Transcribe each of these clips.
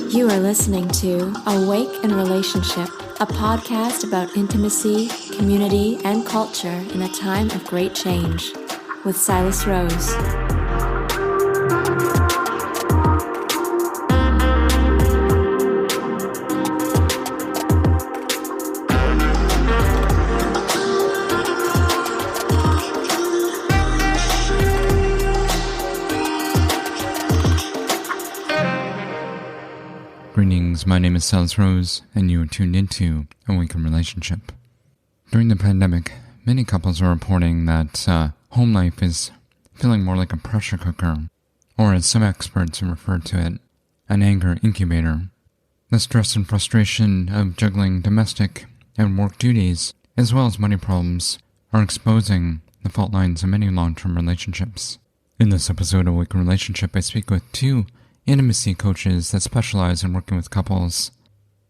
You are listening to Awake in Relationship, a podcast about intimacy, community, and culture in a time of great change, with Silas Rose. Greetings, my name is Silas Rose, and you are tuned into Awake in Relationship. During the pandemic, many couples are reporting that home life is feeling more like a pressure cooker, or as some experts have referred to it, an anger incubator. The stress and frustration of juggling domestic and work duties, as well as money problems, are exposing the fault lines of many long-term relationships. In this episode of Awake in Relationship, I speak with two intimacy coaches that specialize in working with couples,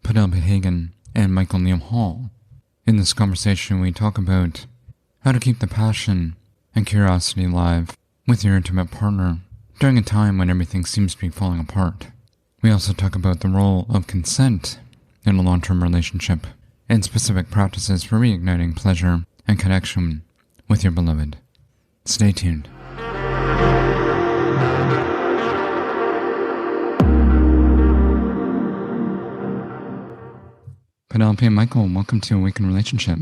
Penelope Hagan and Lium. In this conversation, we talk about how to keep the passion and curiosity alive with your intimate partner during a time when everything seems to be falling apart. We also talk about the role of consent in a long-term relationship and specific practices for reigniting pleasure and connection with your beloved. Stay tuned. Penelope and Michael, welcome to Awake in Relationship.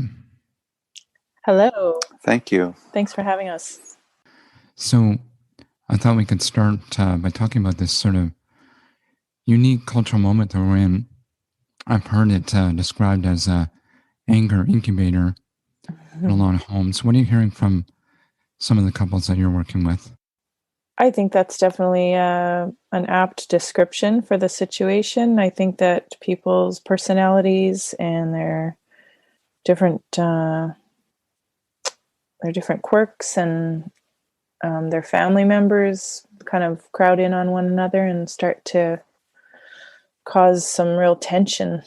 Hello. Thank you. Thanks for having us. So, I thought we could start by talking about this sort of unique cultural moment that we're in. I've heard it described as a anger incubator in a lot of homes. What are you hearing from some of the couples that you're working with? I think that's definitely an apt description for the situation. I think that people's personalities and their different quirks and their family members kind of crowd in on one another and start to cause some real tension.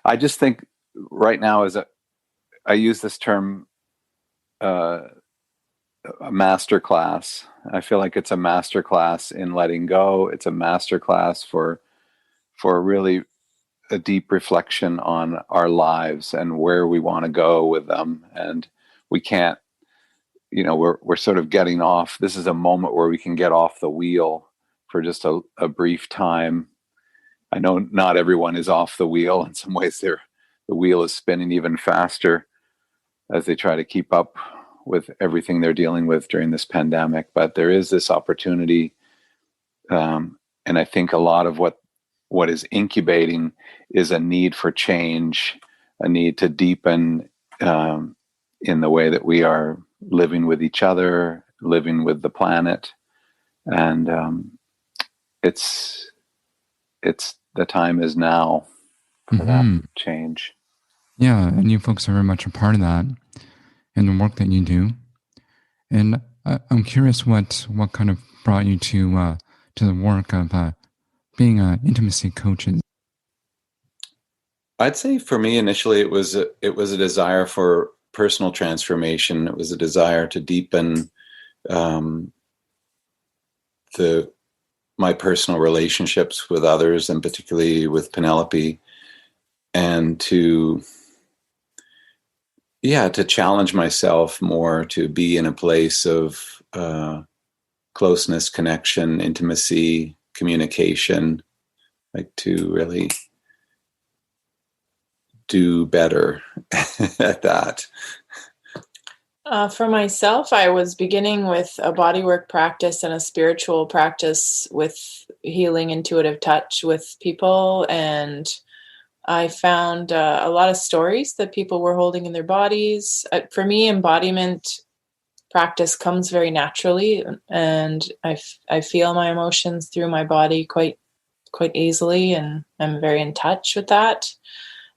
I just think right now I use this term a master class. I feel like it's a master class in letting go. It's a master class for really a deep reflection on our lives and where we want to go with them. And we can't, we're sort of getting off. This is a moment where we can get off the wheel for just a brief time. I know not everyone is off the wheel. In some ways, the wheel is spinning even faster as they try to keep up with everything they're dealing with during this pandemic. But there is this opportunity. And I think a lot of what is incubating is a need for change, a need to deepen in the way that we are living with each other, living with the planet. And it's the time is now for that change. Yeah, and you folks are very much a part of that in the work that you do. And I'm curious what kind of brought you to the work of being intimacy coaches. I'd say for me initially it was a desire for personal transformation. It was a desire to deepen my personal relationships with others, and particularly with Penelope, and to challenge myself more to be in a place of closeness, connection, intimacy, communication, like to really do better at that. For myself, I was beginning with a bodywork practice and a spiritual practice with healing intuitive touch with people, and I found a lot of stories that people were holding in their bodies. For me, embodiment practice comes very naturally, and I feel my emotions through my body quite easily, and I'm very in touch with that.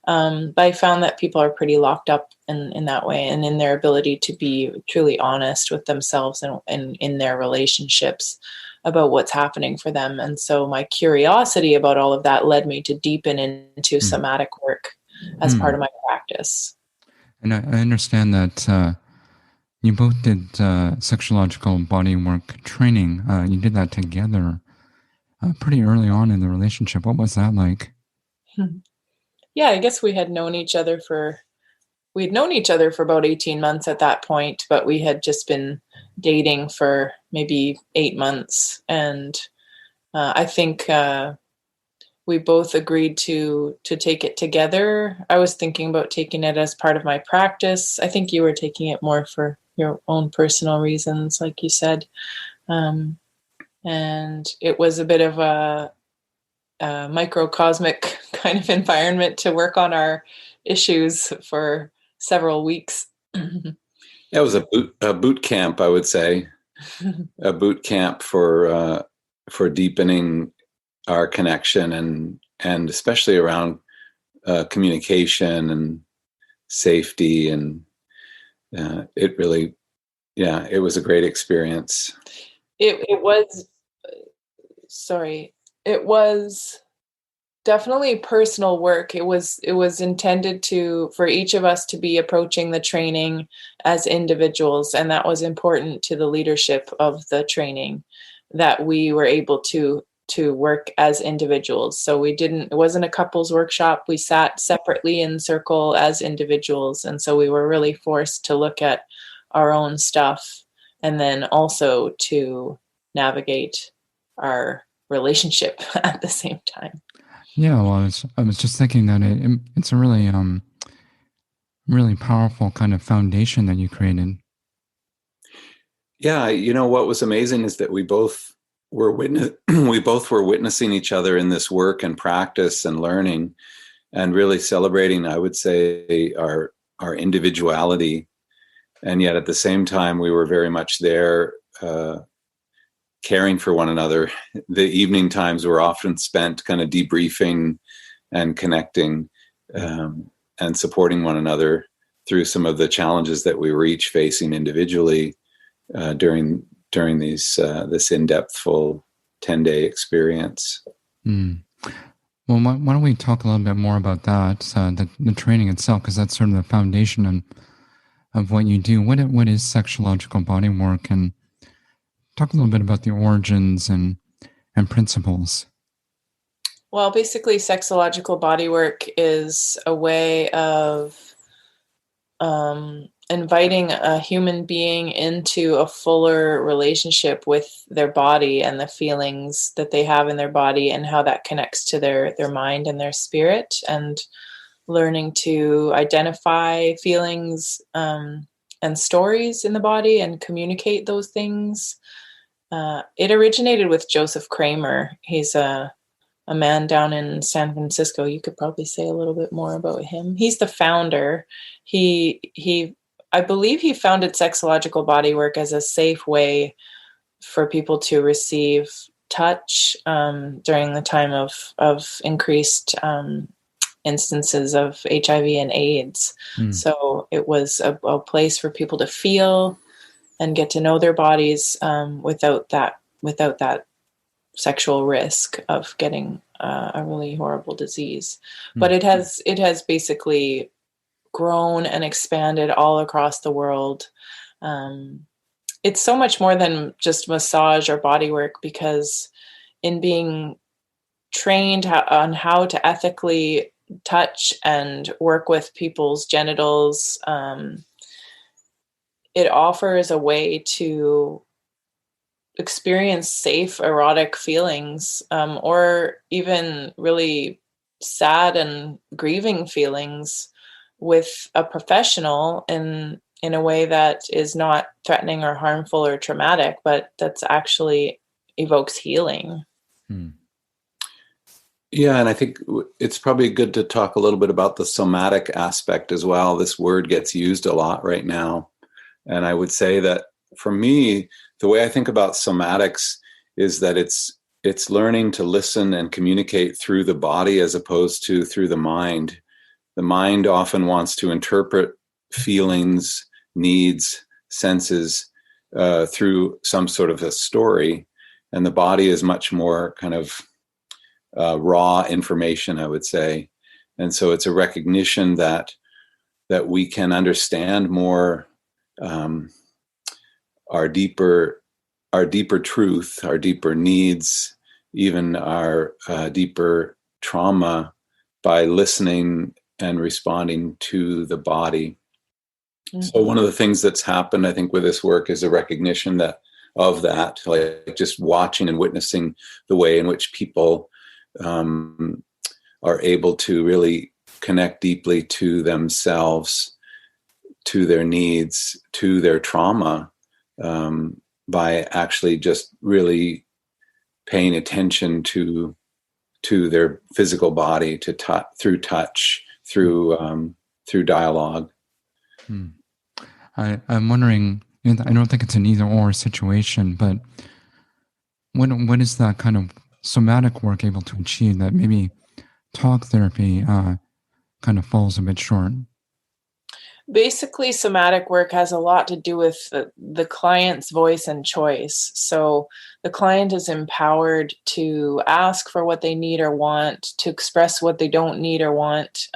But I found that people are pretty locked up in that way, and in their ability to be truly honest with themselves and in their relationships about what's happening for them. And so my curiosity about all of that led me to deepen into somatic work as part of my practice. And I understand that you both did sexological bodywork training. You did that together pretty early on in the relationship. What was that like? Yeah, I guess we'd known each other for about 18 months at that point, but we had just been dating for maybe 8 months. And I think we both agreed to take it together. I was thinking about taking it as part of my practice. I think you were taking it more for your own personal reasons, like you said. And it was a bit of a microcosmic kind of environment to work on our issues for several weeks. It was a boot camp, I would say, a boot camp for deepening our connection and especially around communication and safety, and it really, it was a great experience. It was definitely personal work. It was intended for each of us to be approaching the training as individuals, and that was important to the leadership of the training, that we were able to work as individuals. So it wasn't a couples workshop. We sat separately in circle as individuals, and so we were really forced to look at our own stuff and then also to navigate our relationship at the same time. Yeah, well, I was just thinking that it's a really really powerful kind of foundation that you created. Yeah, what was amazing is that we both were witnessing each other in this work and practice and learning, and really celebrating, I would say, our individuality, and yet at the same time we were very much there caring for one another. The evening times were often spent kind of debriefing and connecting, and supporting one another through some of the challenges that we were each facing individually during this in-depth full 10-day experience. Mm. Well, why don't we talk a little bit more about that, the training itself, because that's sort of the foundation of what you do. What is sexological bodywork, and talk a little bit about the origins and principles. Well, basically, sexological bodywork is a way of inviting a human being into a fuller relationship with their body and the feelings that they have in their body, and how that connects to their mind and their spirit, and learning to identify feelings and stories in the body and communicate those things. It originated with Joseph Kramer. He's a man down in San Francisco. You could probably say a little bit more about him. He's the founder. I believe he founded sexological bodywork as a safe way for people to receive touch during the time of increased instances of HIV and AIDS. So it was a place for people to feel and get to know their bodies without that sexual risk of getting a really horrible disease. But it has basically grown and expanded all across the world. It's so much more than just massage or body work, because in being trained on how to ethically touch and work with people's genitals, it offers a way to experience safe erotic feelings, or even really sad and grieving feelings with a professional in a way that is not threatening or harmful or traumatic, but that's actually evokes healing. Yeah, and I think it's probably good to talk a little bit about the somatic aspect as well. This word gets used a lot right now. And I would say that for me, the way I think about somatics is that it's learning to listen and communicate through the body as opposed to through the mind. The mind often wants to interpret feelings, needs, senses through some sort of a story. And the body is much more kind of raw information, I would say. And so it's a recognition that that we can understand more our deeper truth, our deeper needs, even our deeper trauma, by listening and responding to the body. Mm-hmm. So one of the things that's happened, I think, with this work is a recognition of that, like just watching and witnessing the way in which people are able to really connect deeply to themselves, to their needs, to their trauma, by actually just really paying attention to their physical body, through touch, through dialogue. I'm wondering, I don't think it's an either or situation, but what is that kind of somatic work able to achieve that maybe talk therapy kind of falls a bit short? Basically, somatic work has a lot to do with the client's voice and choice. So the client is empowered to ask for what they need or want, to express what they don't need or want.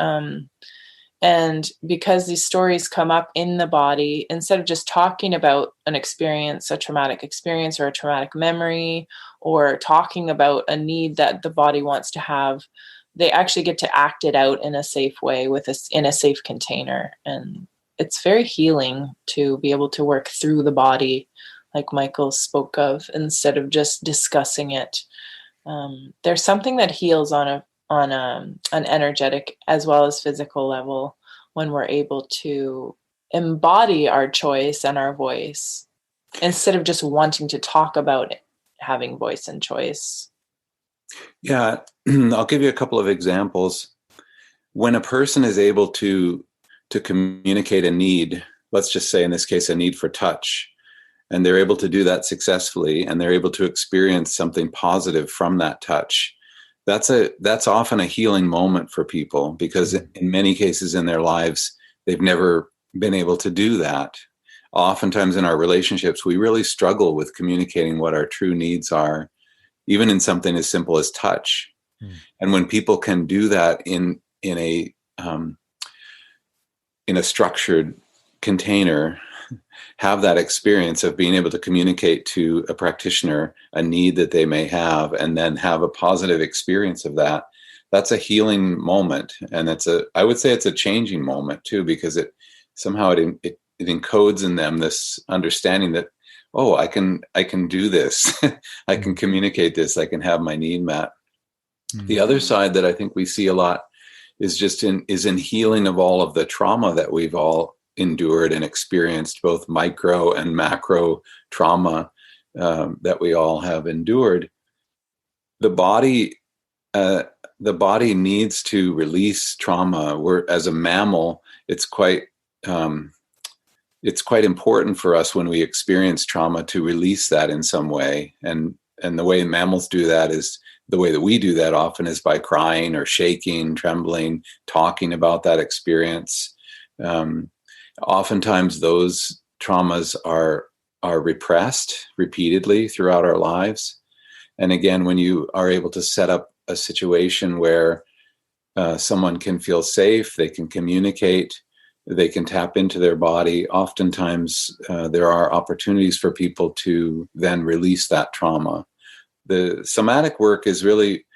And because these stories come up in the body, instead of just talking about an experience, a traumatic experience or a traumatic memory, or talking about a need that the body wants to have, they actually get to act it out in a safe way in a safe container. And it's very healing to be able to work through the body, like Michael spoke of, instead of just discussing it. There's something that heals on an energetic as well as physical level when we're able to embody our choice and our voice instead of just wanting to talk about it, having voice and choice. Yeah, I'll give you a couple of examples. When a person is able to communicate a need, let's just say in this case a need for touch, and they're able to do that successfully, and they're able to experience something positive from that touch, that's often a healing moment for people, because in many cases in their lives they've never been able to do that. Oftentimes in our relationships we really struggle with communicating what our true needs are, even in something as simple as touch. And when people can do that in a structured container, have that experience of being able to communicate to a practitioner a need that they may have, and then have a positive experience of that, that's a healing moment. And I would say it's a changing moment too, because it somehow it encodes in them this understanding that, oh, I can do this. I can communicate this. I can have my need met. Mm-hmm. The other side that I think we see a lot is in healing of all of the trauma that we've all endured and experienced, both micro and macro trauma that we all have endured. The body needs to release trauma. As a mammal, it's quite important for us when we experience trauma to release that in some way. And the way mammals do that is the way that we do that often is by crying or shaking, trembling, talking about that experience. Oftentimes those traumas are repressed repeatedly throughout our lives. And again, when you are able to set up a situation where someone can feel safe, they can communicate, they can tap into their body, oftentimes there are opportunities for people to then release that trauma. The somatic work is really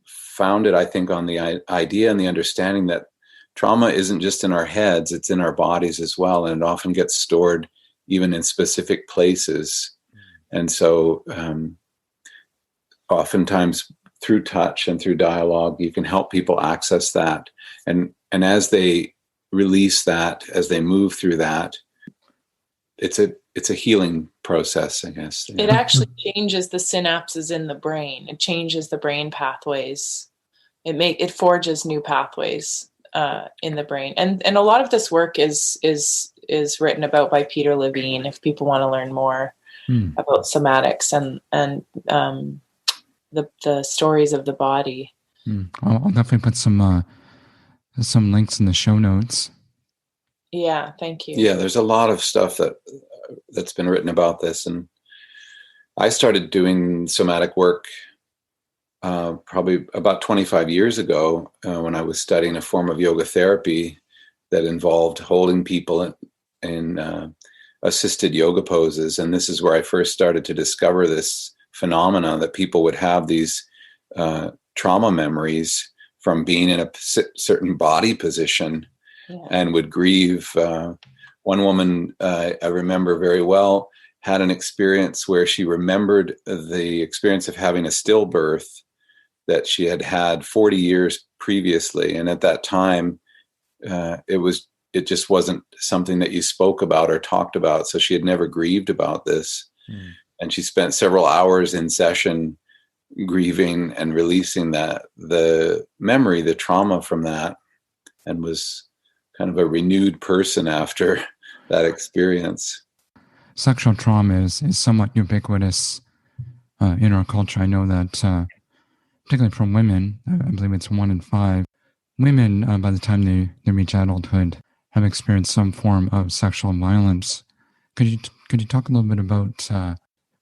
founded, I think, on the idea and the understanding that trauma isn't just in our heads, it's in our bodies as well, and it often gets stored even in specific places. And so oftentimes through touch and through dialogue, you can help people access that. And as they release that, as they move through that, it's a healing process, I guess. It actually changes the synapses in the brain. It changes the brain pathways. It forges new pathways in the brain. And a lot of this work is written about by Peter Levine, if people want to learn more about somatics and the stories of the body. I'll definitely put some links in the show notes. Yeah, thank you. Yeah, there's a lot of stuff that's been written about this. And I started doing somatic work probably about 25 years ago when I was studying a form of yoga therapy that involved holding people in assisted yoga poses. And this is where I first started to discover this phenomena that people would have these trauma memories from being in a certain body position and would grieve. One woman I remember very well had an experience where she remembered the experience of having a stillbirth that she had had 40 years previously. And at that time, it just wasn't something that you spoke about or talked about. So she had never grieved about this. Mm. And she spent several hours in session grieving and releasing the memory, the trauma from that, and was kind of a renewed person after that experience. Sexual trauma is somewhat ubiquitous in our culture. I know that, particularly from women, I believe it's 1 in 5 women, by the time they reach adulthood, have experienced some form of sexual violence. Could you talk a little bit about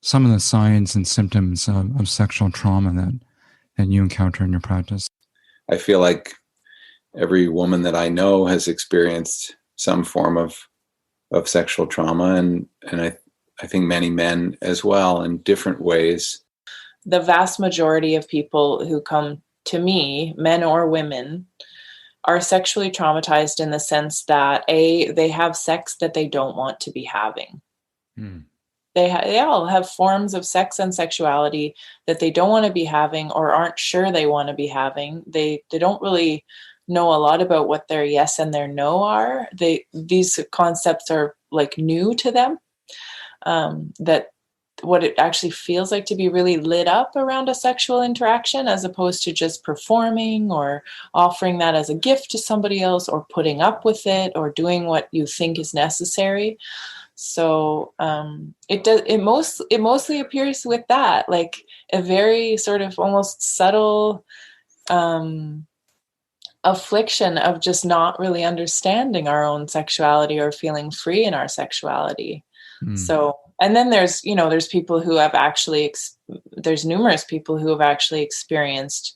some of the signs and symptoms of sexual trauma that you encounter in your practice? I feel like every woman that I know has experienced some form of sexual trauma, and I think many men as well in different ways. The vast majority of people who come to me, men or women, are sexually traumatized in the sense that they have sex that they don't want to be having. Mm. They all have forms of sex and sexuality that they don't want to be having or aren't sure they want to be having. They don't really know a lot about what their yes and their no are. These concepts are like new to them. That what it actually feels like to be really lit up around a sexual interaction, as opposed to just performing or offering that as a gift to somebody else or putting up with it or doing what you think is necessary. So it mostly appears with that, like a very sort of almost subtle affliction of just not really understanding our own sexuality or feeling free in our sexuality. So, and then there's people who have actually, there's numerous people who have actually experienced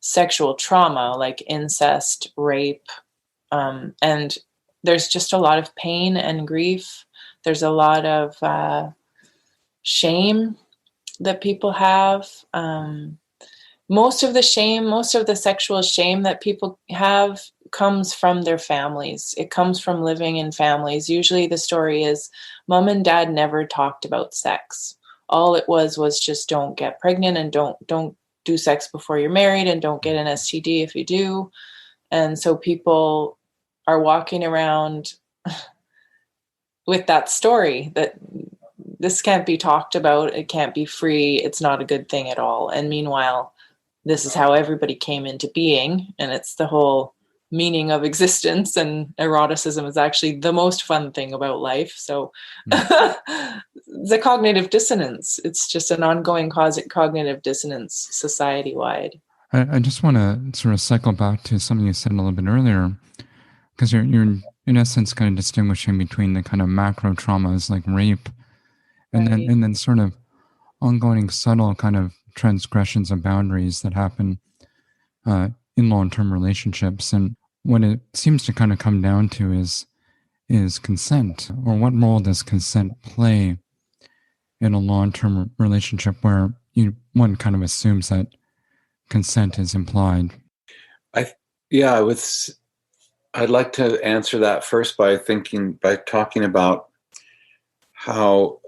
sexual trauma, like incest, rape, and there's just a lot of pain and grief. There's a lot of shame that people have. Most of the sexual shame that people have comes from their families. It comes from living in families. Usually the story is mom and dad never talked about sex. All it was just don't get pregnant and don't do sex before you're married and don't get an STD if you do. And so people are walking around with that story that this can't be talked about, it can't be free, it's not a good thing at all. And meanwhile, this is how everybody came into being, and it's the whole meaning of existence, and eroticism is actually the most fun thing about life. So the cognitive dissonance, it's just an ongoing cognitive dissonance society-wide. I just want to sort of cycle back to something you said a little bit earlier, because you're in essence kind of distinguishing between the kind of macro traumas like rape and then sort of ongoing subtle kind of transgressions of boundaries that happen in long-term relationships. And what it seems to kind of come down to is consent, or what role does consent play in a long-term relationship where one kind of assumes that consent is implied? I'd like to answer that first by talking about how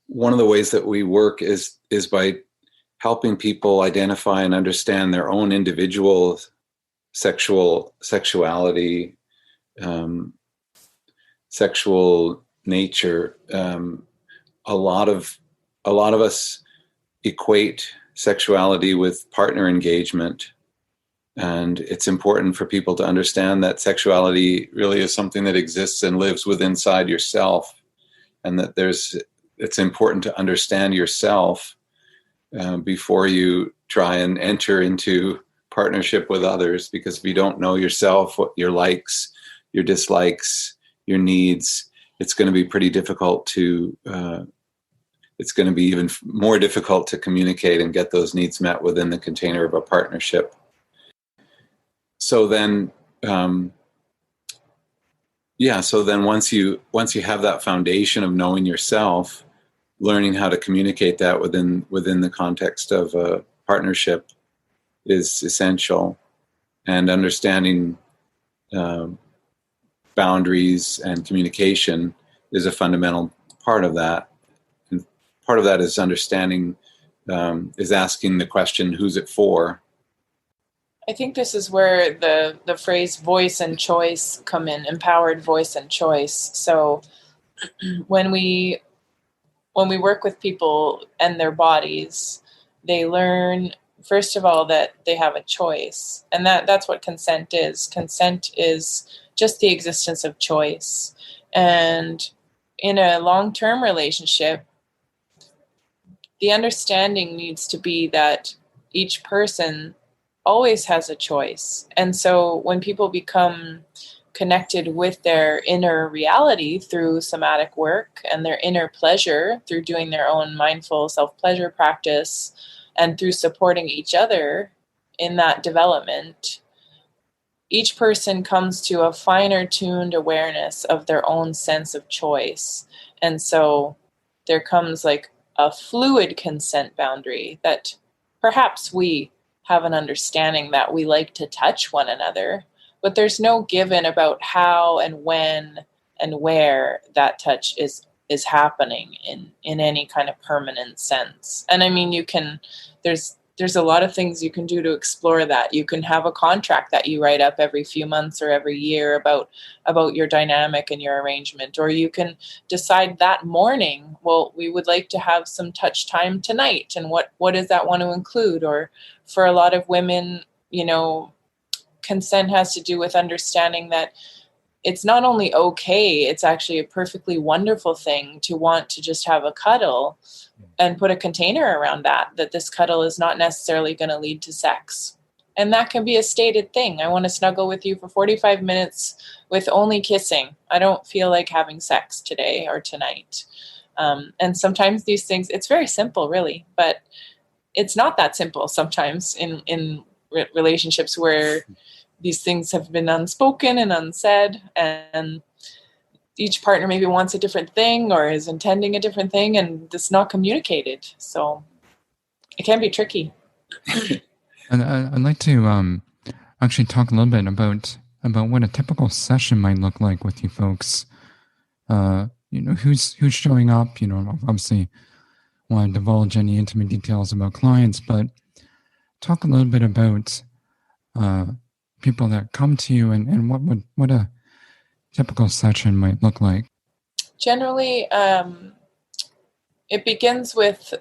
one of the ways that we work is by helping people identify and understand their own individual sexuality, sexual nature. A lot of us equate sexuality with partner engagement. And it's important for people to understand that sexuality really is something that exists and lives inside yourself, and that it's important to understand yourself before you try and enter into partnership with others. Because if you don't know yourself, what your likes, your dislikes, your needs, it's going to be pretty difficult it's going to be even more difficult to communicate and get those needs met within the container of a partnership. So then yeah, so then once you have that foundation of knowing yourself, learning how to communicate that within the context of a partnership is essential, and understanding boundaries and communication is a fundamental part of that. And part of that is understanding, is asking the question, who's it for? I think this is where the phrase voice and choice come in, empowered voice and choice. So when we work with people and their bodies, they learn, first of all, that they have a choice. And that's what consent is. Consent is just the existence of choice. And in a long-term relationship, the understanding needs to be that each person always has a choice. And so when people become connected with their inner reality through somatic work and their inner pleasure through doing their own mindful self-pleasure practice and through supporting each other in that development, each person comes to a finer tuned awareness of their own sense of choice. And so there comes like a fluid consent boundary that perhaps we have an understanding that we like to touch one another, but there's no given about how and when and where that touch is happening in any kind of permanent sense. And I mean, there's a lot of things you can do to explore that. You can have a contract that you write up every few months or every year about your dynamic and your arrangement. Or you can decide that morning, well, we would like to have some touch time tonight. And what does that want to include? Or for a lot of women, consent has to do with understanding that it's not only okay, it's actually a perfectly wonderful thing to want to just have a cuddle and put a container around that this cuddle is not necessarily going to lead to sex. And that can be a stated thing. I want to snuggle with you for 45 minutes with only kissing. I don't feel like having sex today or tonight. And sometimes these things, it's very simple, really, but it's not that simple sometimes in relationships where these things have been unspoken and unsaid, and each partner maybe wants a different thing or is intending a different thing, and it's not communicated. So it can be tricky. And I'd like to actually talk a little bit about what a typical session might look like with you folks. Who's showing up. Obviously, want to divulge any intimate details about clients, but talk a little bit about people that come to you and what a typical session might look like. Generally, it begins with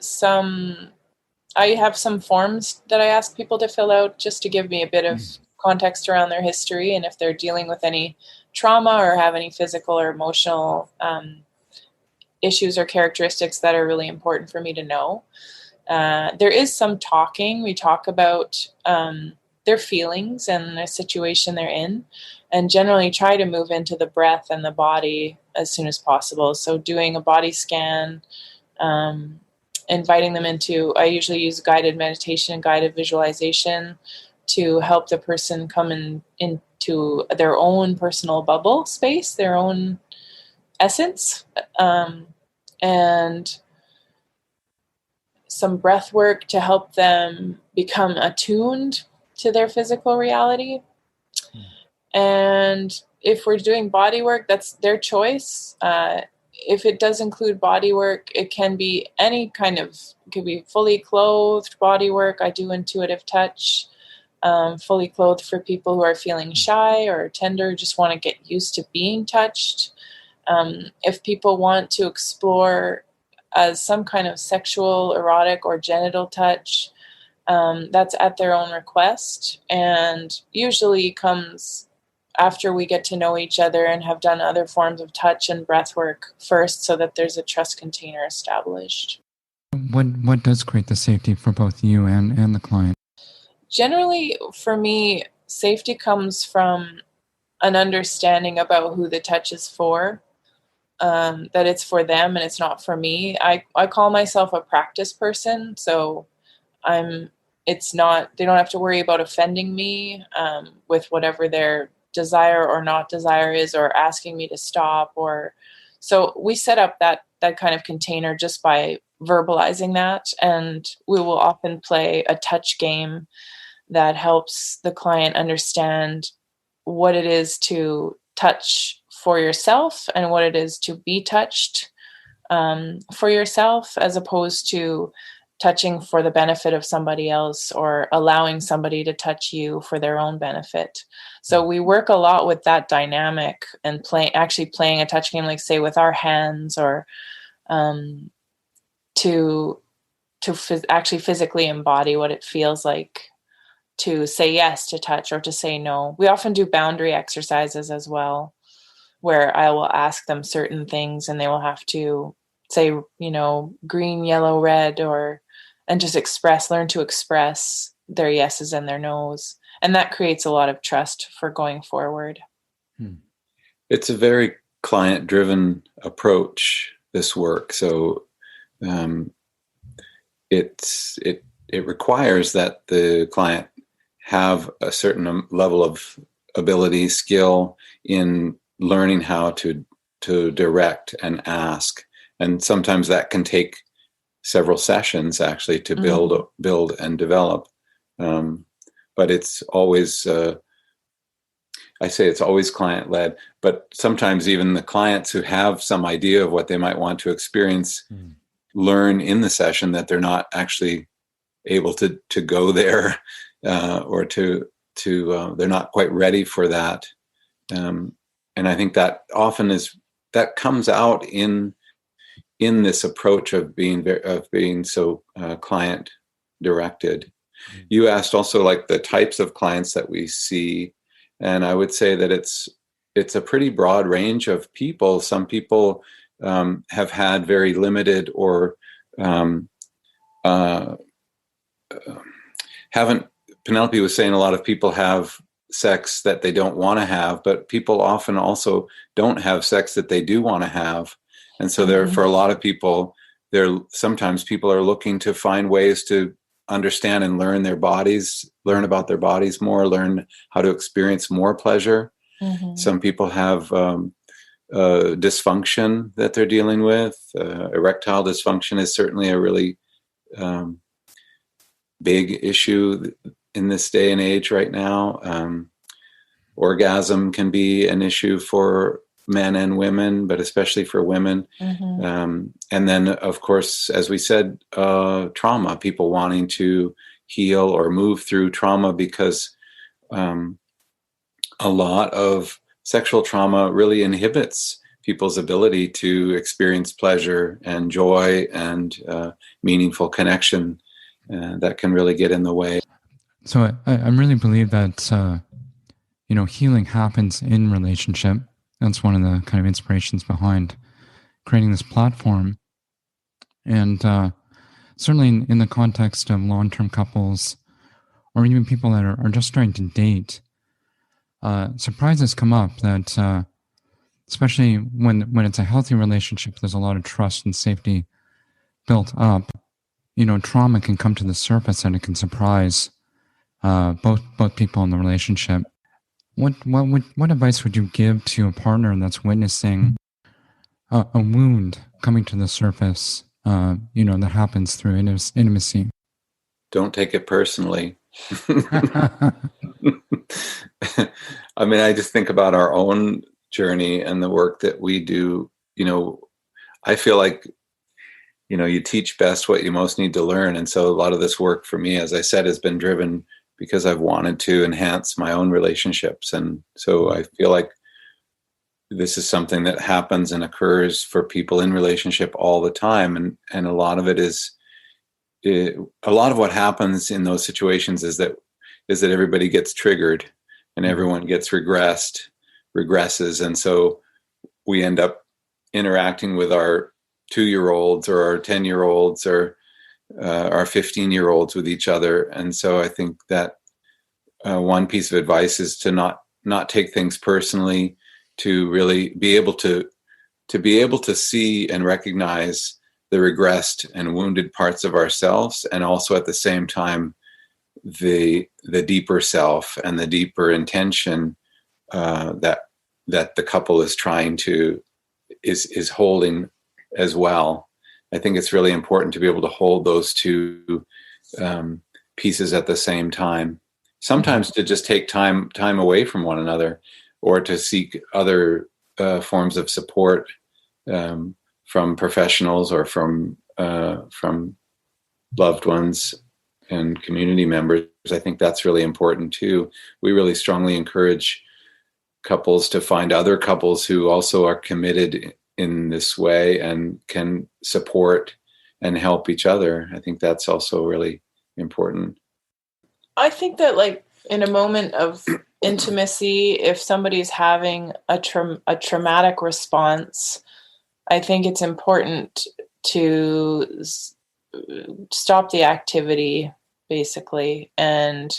I have some forms that I ask people to fill out just to give me a bit of context around their history, and if they're dealing with any trauma or have any physical or emotional issues or characteristics that are really important for me to know. There is some talking. We talk about their feelings and the situation they're in, and generally try to move into the breath and the body as soon as possible. So doing a body scan, inviting them into, I usually use guided meditation and guided visualization to help the person come into their own personal bubble space, their own essence, and some breath work to help them become attuned to their physical reality. And if we're doing body work, that's their choice. If it does include body work, it can be any kind of, it could be fully clothed body work. I do intuitive touch, fully clothed for people who are feeling shy or tender, just want to get used to being touched. If people want to explore some kind of sexual, erotic, or genital touch, that's at their own request, and usually comes after we get to know each other and have done other forms of touch and breath work first, so that there's a trust container established. What does create the safety for both you and the client? Generally, for me, safety comes from an understanding about who the touch is for, that it's for them and it's not for me. I call myself a practice person, so they don't have to worry about offending me with whatever their desire or not desire is, or asking me to stop. Or so we set up that kind of container just by verbalizing that. And we will often play a touch game that helps the client understand what it is to touch for yourself and what it is to be touched for yourself, as opposed to touching for the benefit of somebody else or allowing somebody to touch you for their own benefit. So we work a lot with that dynamic and actually playing a touch game, like say with our hands, or to actually physically embody what it feels like to say yes to touch or to say no. We often do boundary exercises as well, where I will ask them certain things and they will have to say, green, yellow, red, and just learn to express their yeses and their nos. And that creates a lot of trust for going forward. It's a very client-driven approach, this work. So it requires that the client have a certain level of ability, skill in learning how to direct and ask. And sometimes that can take several sessions actually to build and develop. But it's always, I say it's always client-led, but sometimes even the clients who have some idea of what they might want to experience learn in the session that they're not actually able to go there, or they're not quite ready for that. And I think that often that comes out in this approach of being so client directed. You asked also like the types of clients that we see, and I would say that it's a pretty broad range of people. Some people have had very limited or haven't. Penelope was saying a lot of people have sex that they don't want to have, but people often also don't have sex that they do want to have. And so for a lot of people, sometimes people are looking to find ways to understand and learn their bodies, learn about their bodies more, learn how to experience more pleasure. Some people have dysfunction that they're dealing with. Erectile dysfunction is certainly a really big issue in this day and age right now. Orgasm can be an issue for men and women, but especially for women. And then, of course, as we said, trauma, people wanting to heal or move through trauma, because a lot of sexual trauma really inhibits people's ability to experience pleasure and joy and meaningful connection. That can really get in the way. So I really believe that, healing happens in relationship. That's one of the kind of inspirations behind creating this platform. And certainly in the context of long-term couples, or even people that are just starting to date, surprises come up that, especially when it's a healthy relationship, there's a lot of trust and safety built up. Trauma can come to the surface and it can surprise both people in the relationship. What advice would you give to a partner that's witnessing a wound coming to the surface, that happens through intimacy? Don't take it personally. I mean, I just think about our own journey and the work that we do. I feel like, you teach best what you most need to learn. And so a lot of this work for me, as I said, has been driven because I've wanted to enhance my own relationships. And so I feel like this is something that happens and occurs for people in relationship all the time. And a lot of a lot of what happens in those situations is that everybody gets triggered and everyone gets regresses. And so we end up interacting with our 2-year-olds or our 10-year-olds or our 15-year-olds with each other. And so I think that one piece of advice is to not take things personally, to really be able to see and recognize the regressed and wounded parts of ourselves, and also at the same time the deeper self and the deeper intention that the couple is trying to is holding as well. I think it's really important to be able to hold those two pieces at the same time. Sometimes to just take time away from one another, or to seek other forms of support from professionals or from loved ones and community members. I think that's really important too. We really strongly encourage couples to find other couples who also are committed in this way and can support and help each other. I think that's also really important. I think that, like, in a moment of intimacy, if somebody's having a traumatic response, I think it's important to stop the activity, basically, and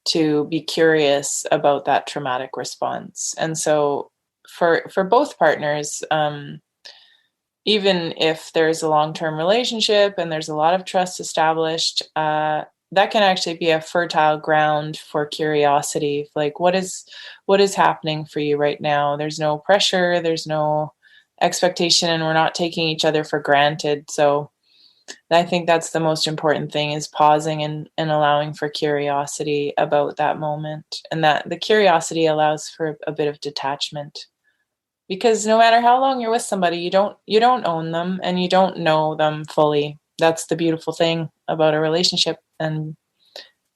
to be curious about that traumatic response. And so for both partners, even if there's a long-term relationship and there's a lot of trust established, that can actually be a fertile ground for curiosity. Like, what is happening for you right now? There's no pressure, there's no expectation, and we're not taking each other for granted. So I think that's the most important thing, is pausing and allowing for curiosity about that moment. And that the curiosity allows for a bit of detachment. Because no matter how long you're with somebody, you don't own them and you don't know them fully. That's the beautiful thing about a relationship and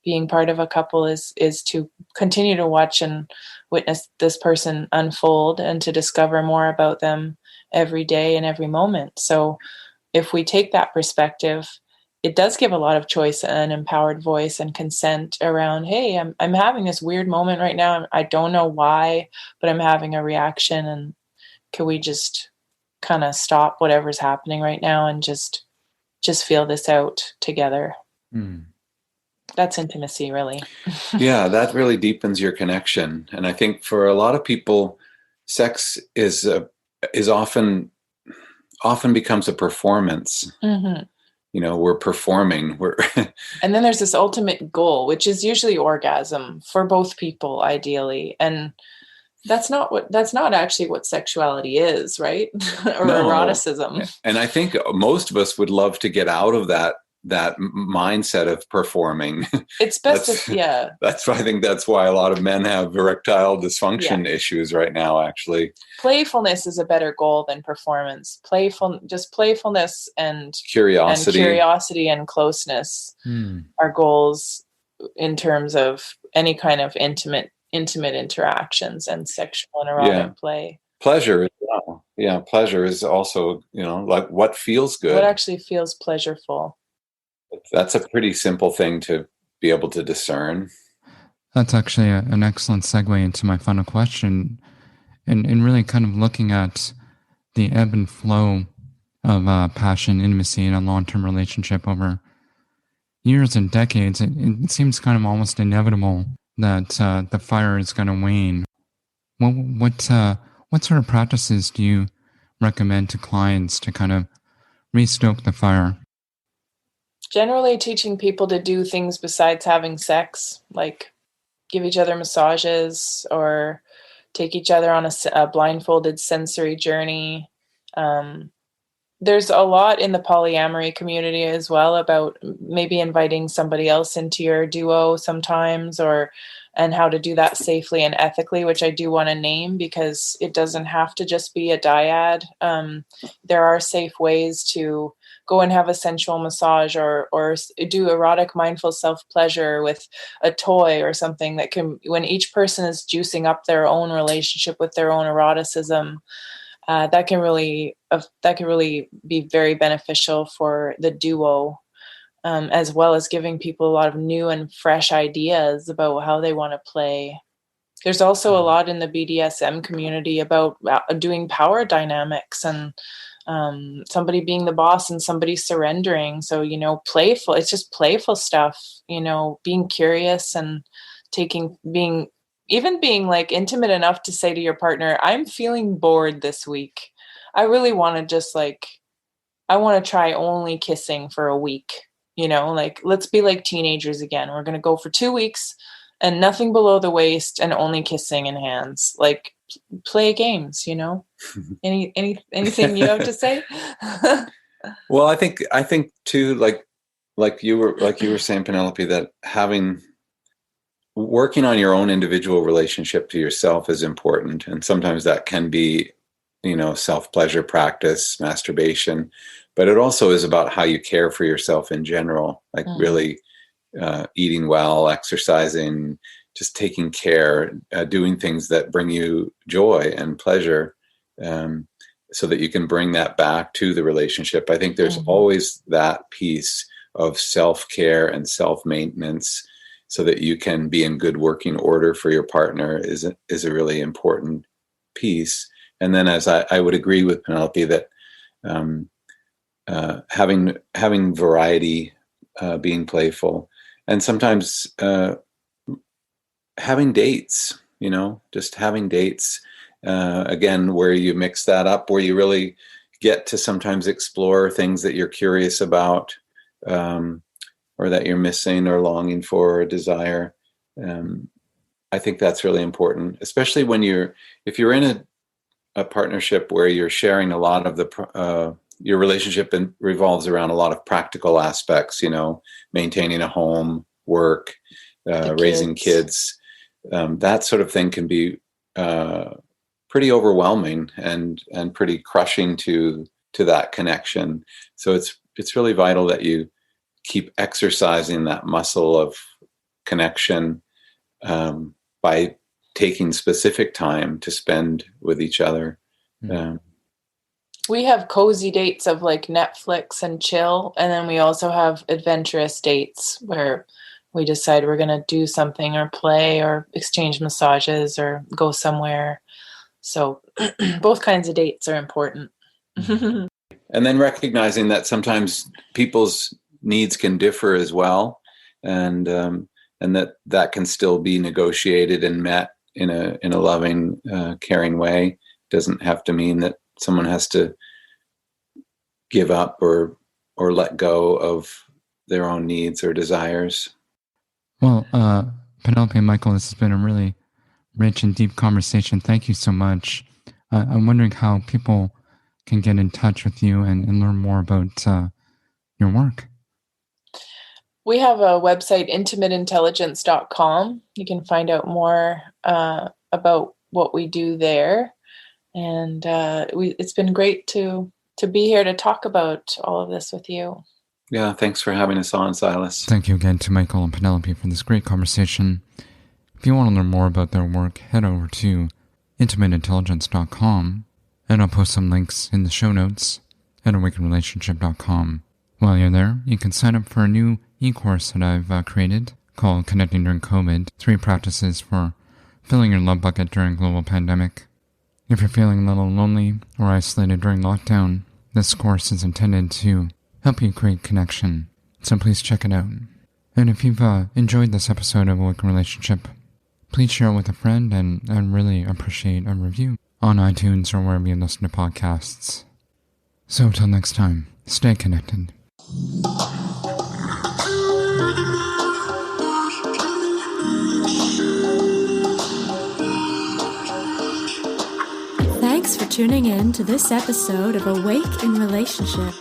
being part of a couple is to continue to watch and witness this person unfold and to discover more about them every day and every moment. So if we take that perspective, it does give a lot of choice and empowered voice and consent around, hey, I'm having this weird moment right now. I don't know why, but I'm having a reaction, and can we just kind of stop whatever's happening right now and just feel this out together? That's intimacy, really. Yeah, that really deepens your connection. And I think for a lot of people, sex is often becomes a performance. Mm-hmm. You know, we're performing. And then there's this ultimate goal, which is usually orgasm for both people, ideally. And that's not actually what sexuality is, right? Or No. eroticism. And I think most of us would love to get out of that mindset of performing. It's best That's why I think that's why a lot of men have erectile dysfunction issues right now, actually. Playfulness is a better goal than performance. Playfulness and curiosity and closeness are goals in terms of any kind of intimate interactions and sexual and erotic play. Pleasure as well. Yeah, pleasure is also, like what feels good. What actually feels pleasureful. That's a pretty simple thing to be able to discern. That's actually an excellent segue into my final question, and really kind of looking at the ebb and flow of passion, intimacy in a long-term relationship over years and decades. It seems kind of almost inevitable that the fire is going to wane. What sort of practices do you recommend to clients to kind of restoke the fire? Generally teaching people to do things besides having sex, like give each other massages or take each other on a blindfolded sensory journey. There's a lot in the polyamory community as well about maybe inviting somebody else into your duo sometimes, and how to do that safely and ethically, which I do want to name because it doesn't have to just be a dyad. There are safe ways to go and have a sensual massage or do erotic mindful self-pleasure with a toy or something that can, when each person is juicing up their own relationship with their own eroticism, that can really be very beneficial for the duo, as well as giving people a lot of new and fresh ideas about how they want to play. There's also a lot in the BDSM community about doing power dynamics and somebody being the boss and somebody surrendering. So, playful, it's just playful stuff, being curious and being like intimate enough to say to your partner, I'm feeling bored this week. I really want to I want to try only kissing for a week, like, let's be like teenagers again. We're going to go for 2 weeks and nothing below the waist, and only kissing in hands. Like, play games, you know. Anything you have to say? Well, I think too, like you were saying, Penelope, that working on your own individual relationship to yourself is important, and sometimes that can be, self-pleasure practice, masturbation, but it also is about how you care for yourself in general, like really eating well, exercising, just taking care, doing things that bring you joy and pleasure, so that you can bring that back to the relationship. I think there's always that piece of self-care and self-maintenance, so that you can be in good working order for your partner is a really important piece. And then, as I would agree with Penelope, that having variety, being playful, and sometimes having dates, just having dates, again, where you mix that up, where you really get to sometimes explore things that you're curious about, or that you're missing or longing for or desire. I think that's really important, especially if you're in a partnership where you're sharing a lot of your relationship revolves around a lot of practical aspects, maintaining a home, work, raising kids. That sort of thing can be pretty overwhelming and pretty crushing to that connection. So it's really vital that you keep exercising that muscle of connection by taking specific time to spend with each other. We have cozy dates of like Netflix and chill, and then we also have adventurous dates where we decide we're going to do something or play or exchange massages or go somewhere. So both kinds of dates are important. And then recognizing that sometimes people's needs can differ as well, and that can still be negotiated and met in a loving, caring way. It doesn't have to mean that someone has to give up or let go of their own needs or desires. Well, Penelope and Michael, this has been a really rich and deep conversation. Thank you so much. I'm wondering how people can get in touch with you and learn more about your work. We have a website, intimateintelligence.com. You can find out more about what we do there. And it's been great to be here to talk about all of this with you. Yeah, thanks for having us on, Silas. Thank you again to Michael and Penelope for this great conversation. If you want to learn more about their work, head over to intimateintelligence.com, and I'll post some links in the show notes at awakenrelationship.com. While you're there, you can sign up for a new e-course that I've created called Connecting During COVID, 3 practices for filling your love bucket during global pandemic. If you're feeling a little lonely or isolated during lockdown, this course is intended to help you create connection, so please check it out. And if you've enjoyed this episode of Awaken Relationship, please share it with a friend, and I'd really appreciate a review on iTunes or wherever you listen to podcasts. So until next time, stay connected. Thanks for tuning in to this episode of Awake in Relationship.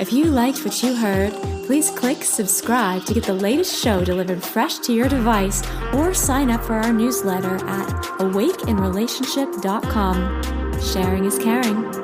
If you liked what you heard, please click subscribe to get the latest show delivered fresh to your device, or sign up for our newsletter at awakeinrelationship.com. Sharing is caring.